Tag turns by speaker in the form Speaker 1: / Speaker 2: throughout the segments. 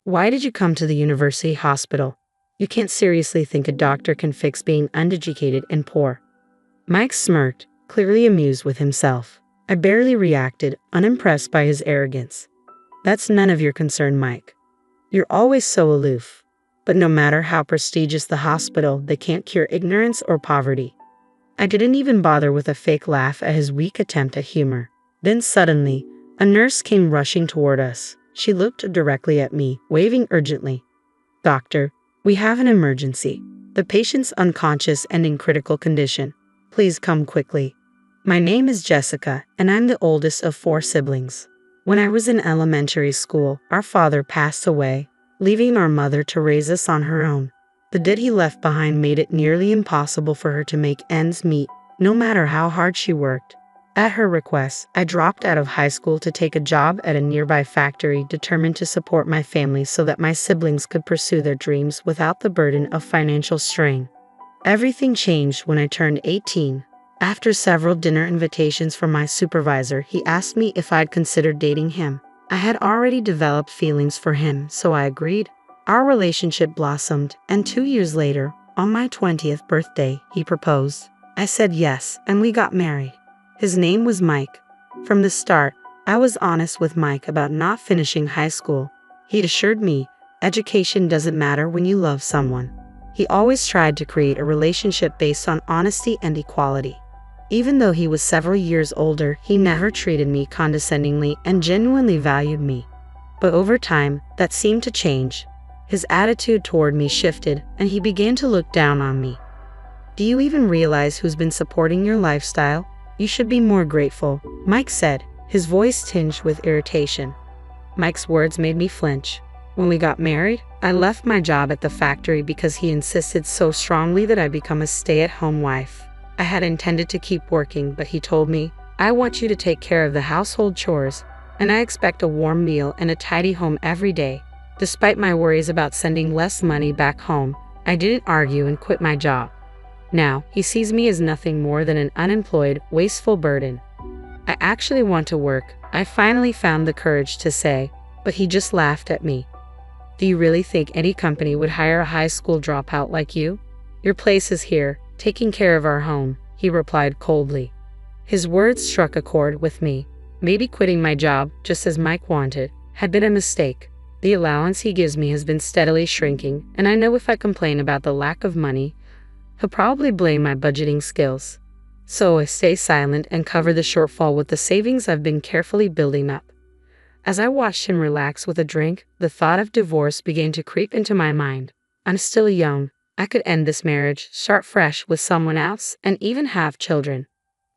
Speaker 1: Why did you come to the university hospital? You can't seriously think a doctor can fix being uneducated and poor." Mike smirked, clearly amused with himself. I barely reacted, unimpressed by his arrogance. "That's none of your concern, Mike. You're always so aloof. But no matter how prestigious the hospital, they can't cure ignorance or poverty." I didn't even bother with a fake laugh at his weak attempt at humor. Then suddenly, a nurse came rushing toward us. She looked directly at me, waving urgently. "Doctor, we have an emergency. The patient's unconscious and in critical condition. Please come quickly." My name is Jessica, and I'm the oldest of 4 siblings. When I was in elementary school, our father passed away, leaving our mother to raise us on her own. The debt he left behind made it nearly impossible for her to make ends meet, no matter how hard she worked. At her request, I dropped out of high school to take a job at a nearby factory, determined to support my family so that my siblings could pursue their dreams without the burden of financial strain. Everything changed when I turned 18. After several dinner invitations from my supervisor, he asked me if I'd considered dating him. I had already developed feelings for him, so I agreed. Our relationship blossomed, and 2 years later, on my 20th birthday, he proposed. I said yes, and we got married. His name was Mike. From the start, I was honest with Mike about not finishing high school. He'd assured me, education doesn't matter when you love someone. He always tried to create a relationship based on honesty and equality. Even though he was several years older, he never treated me condescendingly and genuinely valued me. But over time, that seemed to change. His attitude toward me shifted, and he began to look down on me. "Do you even realize who's been supporting your lifestyle? You should be more grateful," Mike said, his voice tinged with irritation. Mike's words made me flinch. When we got married, I left my job at the factory because he insisted so strongly that I become a stay-at-home wife. I had intended to keep working, but he told me, "I want you to take care of the household chores, and I expect a warm meal and a tidy home every day." Despite my worries about sending less money back home, I didn't argue and quit my job. Now, he sees me as nothing more than an unemployed, wasteful burden. "I actually want to work," I finally found the courage to say, but he just laughed at me. "Do you really think any company would hire a high school dropout like you? Your place is here, taking care of our home," he replied coldly. His words struck a chord with me. Maybe quitting my job, just as Mike wanted, had been a mistake. The allowance he gives me has been steadily shrinking, and I know if I complain about the lack of money, he'll probably blame my budgeting skills. So I stay silent and cover the shortfall with the savings I've been carefully building up. As I watched him relax with a drink, the thought of divorce began to creep into my mind. I'm still young. I could end this marriage, start fresh with someone else, and even have children.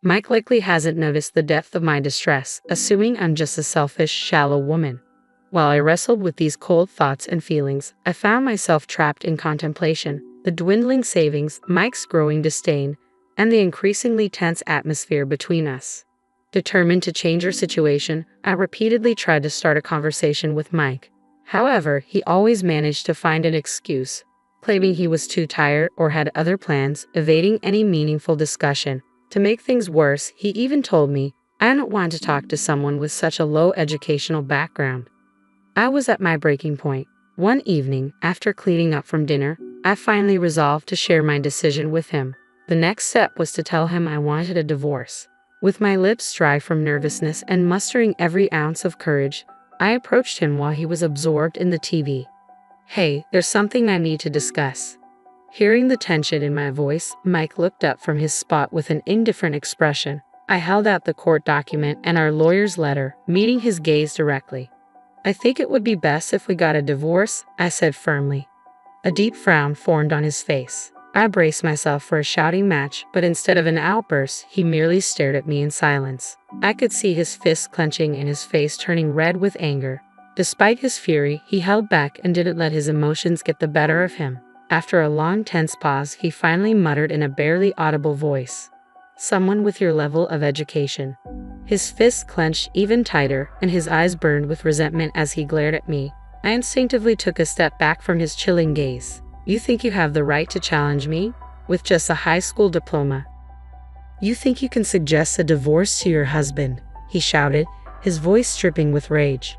Speaker 1: Mike likely hasn't noticed the depth of my distress, assuming I'm just a selfish, shallow woman. While I wrestled with these cold thoughts and feelings, I found myself trapped in contemplation. The dwindling savings, Mike's growing disdain, and the increasingly tense atmosphere between us. Determined to change our situation, I repeatedly tried to start a conversation with Mike. However, he always managed to find an excuse, claiming he was too tired or had other plans, evading any meaningful discussion. To make things worse, he even told me, "I don't want to talk to someone with such a low educational background." I was at my breaking point. One evening, after cleaning up from dinner, I finally resolved to share my decision with him. The next step was to tell him I wanted a divorce. With my lips dry from nervousness and mustering every ounce of courage, I approached him while he was absorbed in the TV. "Hey, there's something I need to discuss." Hearing the tension in my voice, Mike looked up from his spot with an indifferent expression. I held out the court document and our lawyer's letter, meeting his gaze directly. "I think it would be best if we got a divorce," I said firmly. A deep frown formed on his face. I braced myself for a shouting match, but instead of an outburst, he merely stared at me in silence. I could see his fists clenching and his face turning red with anger. Despite his fury, he held back and didn't let his emotions get the better of him. After a long, tense pause, he finally muttered in a barely audible voice, "Someone with your level of education." His fists clenched even tighter, and his eyes burned with resentment as he glared at me. I instinctively took a step back from his chilling gaze. "You think you have the right to challenge me? With just a high school diploma? You think you can suggest a divorce to your husband?" he shouted, his voice dripping with rage.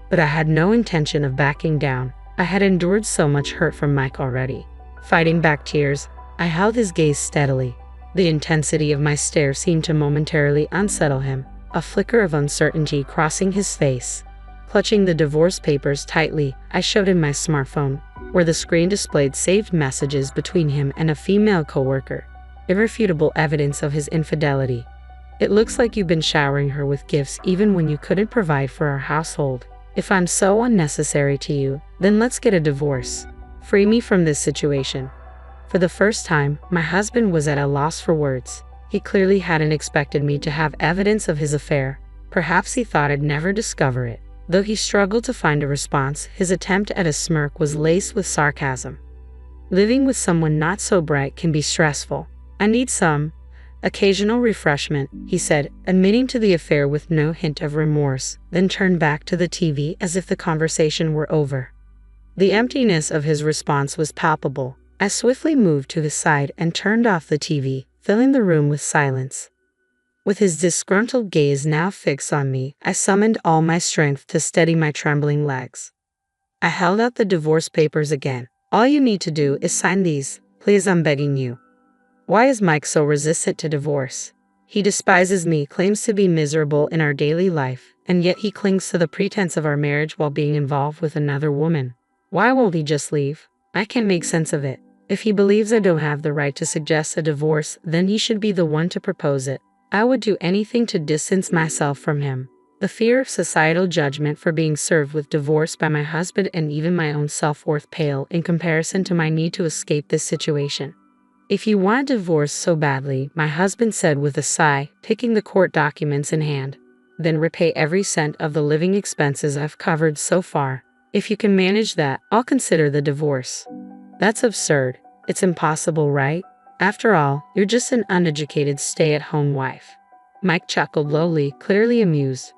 Speaker 1: But I had no intention of backing down. I had endured so much hurt from Mike already. Fighting back tears, I held his gaze steadily. The intensity of my stare seemed to momentarily unsettle him, a flicker of uncertainty crossing his face. Clutching the divorce papers tightly, I showed him my smartphone, where the screen displayed saved messages between him and a female coworker. Irrefutable evidence of his infidelity. It looks like you've been showering her with gifts even when you couldn't provide for our household. If I'm so unnecessary to you, then let's get a divorce. Free me from this situation. For the first time, my husband was at a loss for words. He clearly hadn't expected me to have evidence of his affair. Perhaps he thought I'd never discover it. Though he struggled to find a response, his attempt at a smirk was laced with sarcasm. Living with someone not so bright can be stressful. I need some occasional refreshment, he said, admitting to the affair with no hint of remorse, then turned back to the TV as if the conversation were over. The emptiness of his response was palpable. I swiftly moved to his side and turned off the TV, filling the room with silence. With his disgruntled gaze now fixed on me, I summoned all my strength to steady my trembling legs. I held out the divorce papers again. All you need to do is sign these. Please, I'm begging you. Why is Mike so resistant to divorce? He despises me, claims to be miserable in our daily life, and yet he clings to the pretense of our marriage while being involved with another woman. Why won't he just leave? I can't make sense of it. If he believes I don't have the right to suggest a divorce, then he should be the one to propose it. I would do anything to distance myself from him. The fear of societal judgment for being served with divorce by my husband and even my own self-worth pale in comparison to my need to escape this situation. If you want a divorce so badly, my husband said with a sigh, taking the court documents in hand, then repay every cent of the living expenses I've covered so far. If you can manage that, I'll consider the divorce. That's absurd. It's impossible, right? After all, you're just an uneducated stay-at-home wife. Mike chuckled lowly, clearly amused.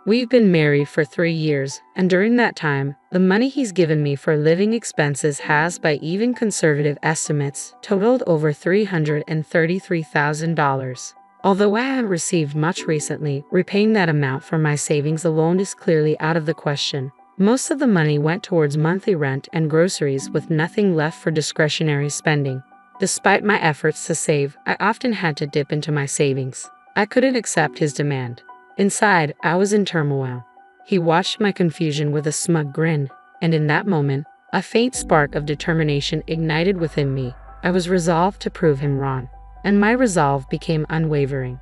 Speaker 1: We've been married for 3 years, and during that time, the money he's given me for living expenses has, by even conservative estimates, totaled over $333,000. Although I haven't received much recently, repaying that amount from my savings alone is clearly out of the question. Most of the money went towards monthly rent and groceries, with nothing left for discretionary spending. Despite my efforts to save, I often had to dip into my savings. I couldn't accept his demand. Inside, I was in turmoil. He watched my confusion with a smug grin, and in that moment, a faint spark of determination ignited within me. I was resolved to prove him wrong, and my resolve became unwavering.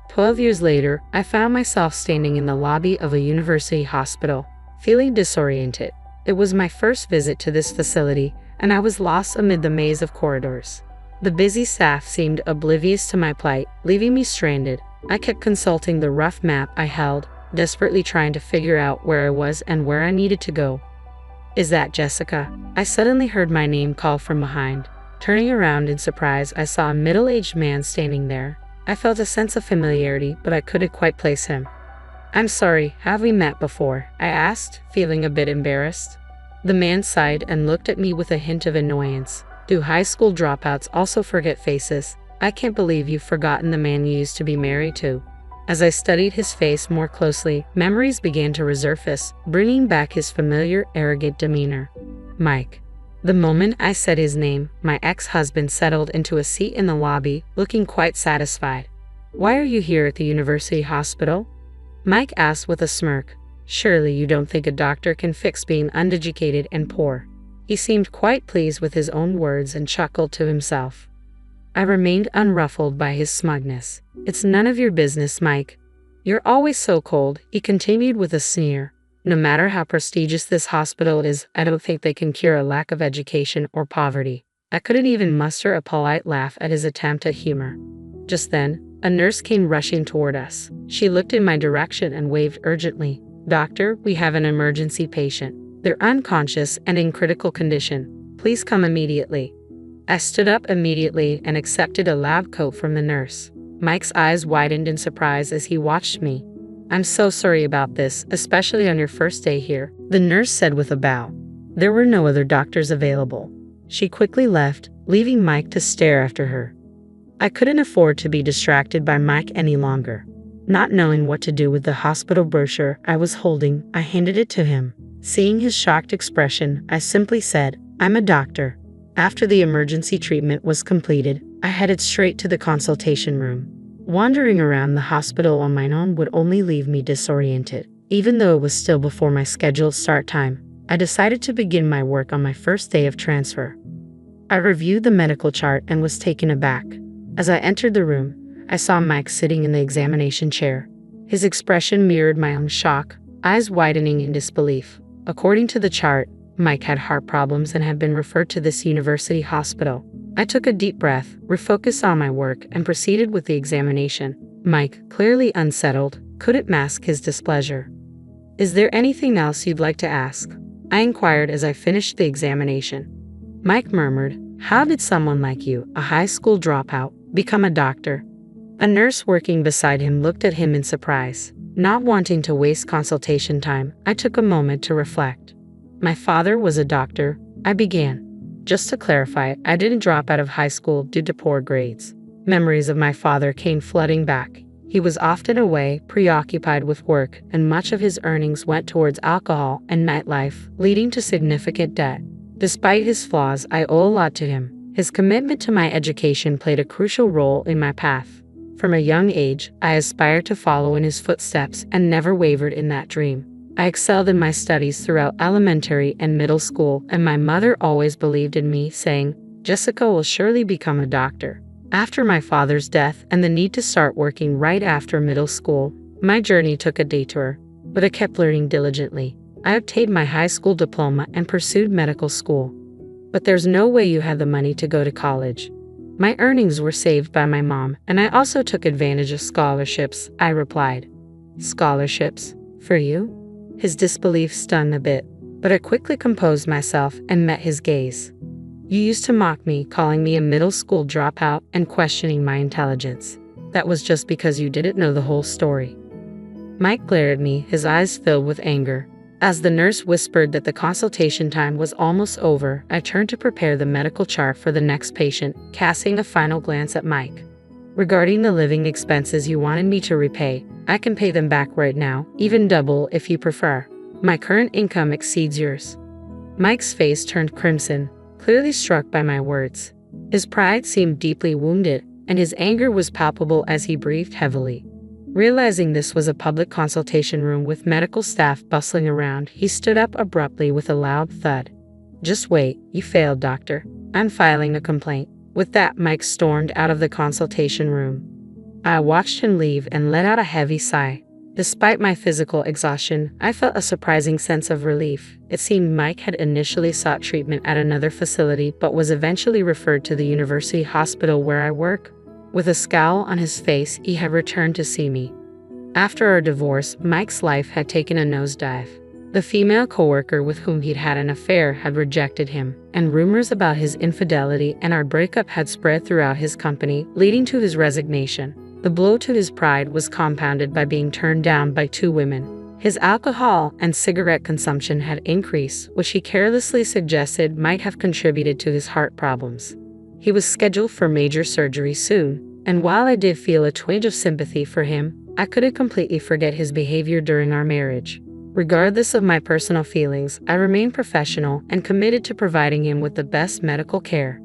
Speaker 1: 12 years later, I found myself standing in the lobby of a university hospital, feeling disoriented. It was my first visit to this facility, and I was lost amid the maze of corridors. The busy staff seemed oblivious to my plight, leaving me stranded. I kept consulting the rough map I held, desperately trying to figure out where I was and where I needed to go. Is that Jessica? I suddenly heard my name called from behind. Turning around in surprise, I saw a middle-aged man standing there. I felt a sense of familiarity, but I couldn't quite place him. I'm sorry, have we met before? I asked, feeling a bit embarrassed. The man sighed and looked at me with a hint of annoyance. Do high school dropouts also forget faces? I can't believe you've forgotten the man you used to be married to. As I studied his face more closely, memories began to resurface, bringing back his familiar, arrogant demeanor. Mike. The moment I said his name, my ex-husband settled into a seat in the lobby, looking quite satisfied. Why are you here at the university hospital? Mike asked with a smirk. Surely you don't think a doctor can fix being uneducated and poor. He seemed quite pleased with his own words and chuckled to himself. I remained unruffled by his smugness. It's none of your business, Mike. You're always so cold, he continued with a sneer. No matter how prestigious this hospital is, I don't think they can cure a lack of education or poverty. I couldn't even muster a polite laugh at his attempt at humor. Just then, a nurse came rushing toward us. She looked in my direction and waved urgently. Doctor, we have an emergency patient. They're unconscious and in critical condition. Please come immediately. I stood up immediately and accepted a lab coat from the nurse. Mike's eyes widened in surprise as he watched me. I'm so sorry about this, especially on your first day here, the nurse said with a bow. There were no other doctors available. She quickly left, leaving Mike to stare after her. I couldn't afford to be distracted by Mike any longer. Not knowing what to do with the hospital brochure I was holding, I handed it to him. Seeing his shocked expression, I simply said, "I'm a doctor." After the emergency treatment was completed, I headed straight to the consultation room. Wandering around the hospital on my own would only leave me disoriented. Even though it was still before my scheduled start time, I decided to begin my work on my first day of transfer. I reviewed the medical chart and was taken aback. As I entered the room, I saw Mike sitting in the examination chair. His expression mirrored my own shock, eyes widening in disbelief. According to the chart, Mike had heart problems and had been referred to this university hospital. I took a deep breath, refocused on my work, and proceeded with the examination. Mike, clearly unsettled, couldn't mask his displeasure. "Is there anything else you'd like to ask?" I inquired as I finished the examination. Mike murmured, "How did someone like you, a high school dropout, become a doctor?" A nurse working beside him looked at him in surprise. Not wanting to waste consultation time, I took a moment to reflect. "My father was a doctor," I began. Just to clarify, I didn't drop out of high school due to poor grades. Memories of my father came flooding back. He was often away, preoccupied with work, and much of his earnings went towards alcohol and nightlife, leading to significant debt. Despite his flaws, I owe a lot to him. His commitment to my education played a crucial role in my path. From a young age, I aspired to follow in his footsteps and never wavered in that dream. I excelled in my studies throughout elementary and middle school, and my mother always believed in me, saying, "Jessica will surely become a doctor." After my father's death and the need to start working right after middle school, my journey took a detour, but I kept learning diligently. I obtained my high school diploma and pursued medical school. "But there's no way you have the money to go to college." "My earnings were saved by my mom, and I also took advantage of scholarships," I replied. "Scholarships? For you?" His disbelief stung a bit, but I quickly composed myself and met his gaze. "You used to mock me, calling me a middle school dropout and questioning my intelligence. That was just because you didn't know the whole story." Mike glared at me, his eyes filled with anger. As the nurse whispered that the consultation time was almost over, I turned to prepare the medical chart for the next patient, casting a final glance at Mike. "Regarding the living expenses you wanted me to repay, I can pay them back right now, even double if you prefer. My current income exceeds yours." Mike's face turned crimson, clearly struck by my words. His pride seemed deeply wounded, and his anger was palpable as he breathed heavily. Realizing this was a public consultation room with medical staff bustling around, he stood up abruptly with a loud thud. "Just wait, you failed, doctor. I'm filing a complaint." With that, Mike stormed out of the consultation room. I watched him leave and let out a heavy sigh. Despite my physical exhaustion, I felt a surprising sense of relief. It seemed Mike had initially sought treatment at another facility but was eventually referred to the university hospital where I work. With a scowl on his face, he had returned to see me. After our divorce, Mike's life had taken a nosedive. The female coworker with whom he'd had an affair had rejected him, and rumors about his infidelity and our breakup had spread throughout his company, leading to his resignation. The blow to his pride was compounded by being turned down by 2 women. His alcohol and cigarette consumption had increased, which he carelessly suggested might have contributed to his heart problems. He was scheduled for major surgery soon, and while I did feel a twinge of sympathy for him, I couldn't completely forget his behavior during our marriage. Regardless of my personal feelings, I remained professional and committed to providing him with the best medical care.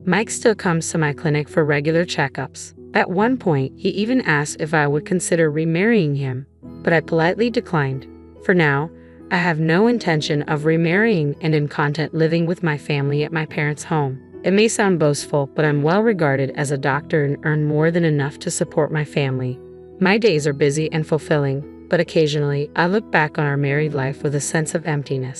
Speaker 1: Mike still comes to my clinic for regular checkups. At one point, he even asked if I would consider remarrying him, but I politely declined. For now, I have no intention of remarrying and am content living with my family at my parents' home. It may sound boastful, but I'm well regarded as a doctor and earn more than enough to support my family. My days are busy and fulfilling, but occasionally I look back on our married life with a sense of emptiness.